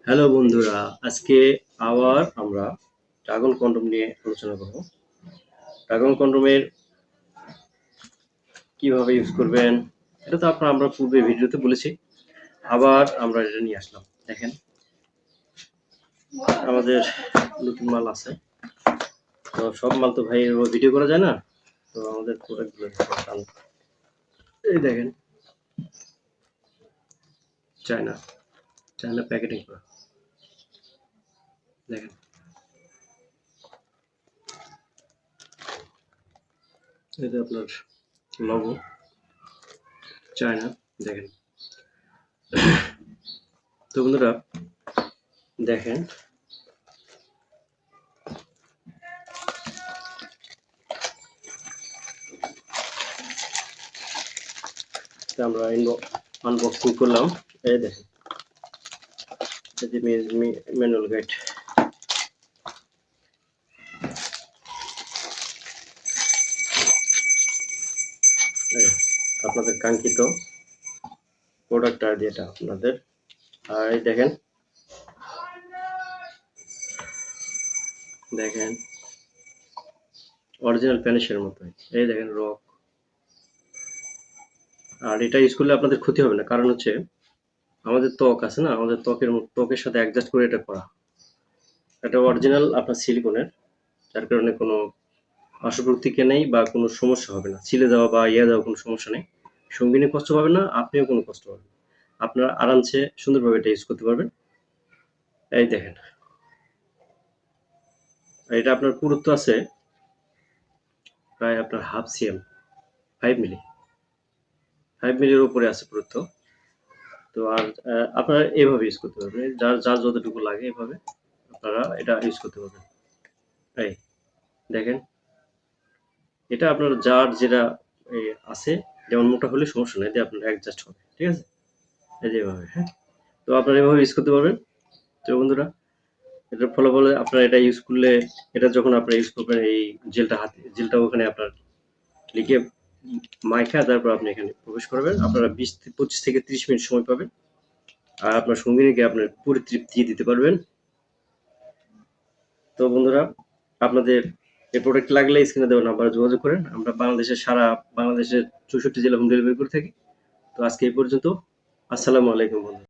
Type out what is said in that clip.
Hello বন্ধুরা, আজকে আবার আমরা ড্রাগন কন্ডম নিয়ে আলোচনা করব। ড্রাগন কন্ডমের কিভাবে ইউজ করবেন এটা তো আমরা পূর্বে ভিডিওতে বলেছি। আবার আমরা এটা নিয়ে আসলাম। দেখেন আমাদের নতুন মাল আছে, তো সব মাল তো ভাই ভিডিও করা যায় না, তো আমাদের প্রোডাক্টগুলো এই দেখেন চায়না চায়না প্যাকেটিং করা। দেখেন এটা আপনার লোগো চায়না। দেখেন তো বন্ধুরা দেখেন আমরা আনবক্সিং করলাম। এই দেখেন ম্যানুয়াল গাইড। আপনাদের কাঙ্ক্ষিত প্রোডাক্ট আর যেটা আপনাদের, আর এই দেখেন দেখেন অরিজিনাল প্যানিশের মতো। এই দেখেন রক। আর এটা ইউজ করলে আপনাদের ক্ষতি হবে না, কারণ হচ্ছে আমাদের ত্বক আছে না, আমাদের ত্বকের সাথে অ্যাডজাস্ট করে এটা করা। এটা অরিজিনাল আপনার সিলিকনের, যার কারণে কোনো পার্শ্ব প্রতিক্রিয়া নেই বা কোনো সমস্যা হবে না। ছিলে যাওয়া বা যাওয়া কোনো সমস্যা নেই। সঙ্গিনী কষ্ট পাবেন না, আপনিও কোনো কষ্ট পাবেন না। আপনারা আরামসে সুন্দরভাবে এটা ইউজ করতে পারবেন। এই দেখেন এটা আপনার পুরুত্ব আছে প্রায় আপনার হাফ সিএম, 5 মিলি, 5 মিলির উপরে আছে পুরুত্ব। তো আর আপনারা এভাবে ইউজ করতে পারবেন, যার যার যতটুকু লাগে এভাবে আপনারা এটা ইউজ করতে পারবেন। এই দেখেন এটা আপনার যার যেটা আছে, যেমন মোটা হলে সমস্যা নেই, আপনার অ্যাডজাস্ট হবে, ঠিক আছে। এই যে এভাবে, হ্যাঁ, তো আপনারা এভাবে ইউজ করতে পারবেন। তো বন্ধুরা এটার ফলাফলে আপনারা এটা ইউজ করলে, এটা যখন আপনারা ইউজ করবেন এই জেলটা ওখানে আপনার লিখে মাইখা তারপর আপনি এখানে প্রবেশ করবেন। আপনারা 25 থেকে 30 মিনিট সময় পাবেন, আর আপনার সঙ্গিনীকে আপনার পুরো তৃপ্তি দিতে পারবেন। তো বন্ধুরা আপনাদের এই প্রোডাক্ট লাগলে স্ক্রিনে দেওয়া নাম্বারে যোগাযোগ করেন। আমরা সারা বাংলাদেশের 64 জেলা হোম ডেলিভারি করে থাকি। তো আজকে এই পর্যন্ত। আসসালামু আলাইকুম বন্ধুরা।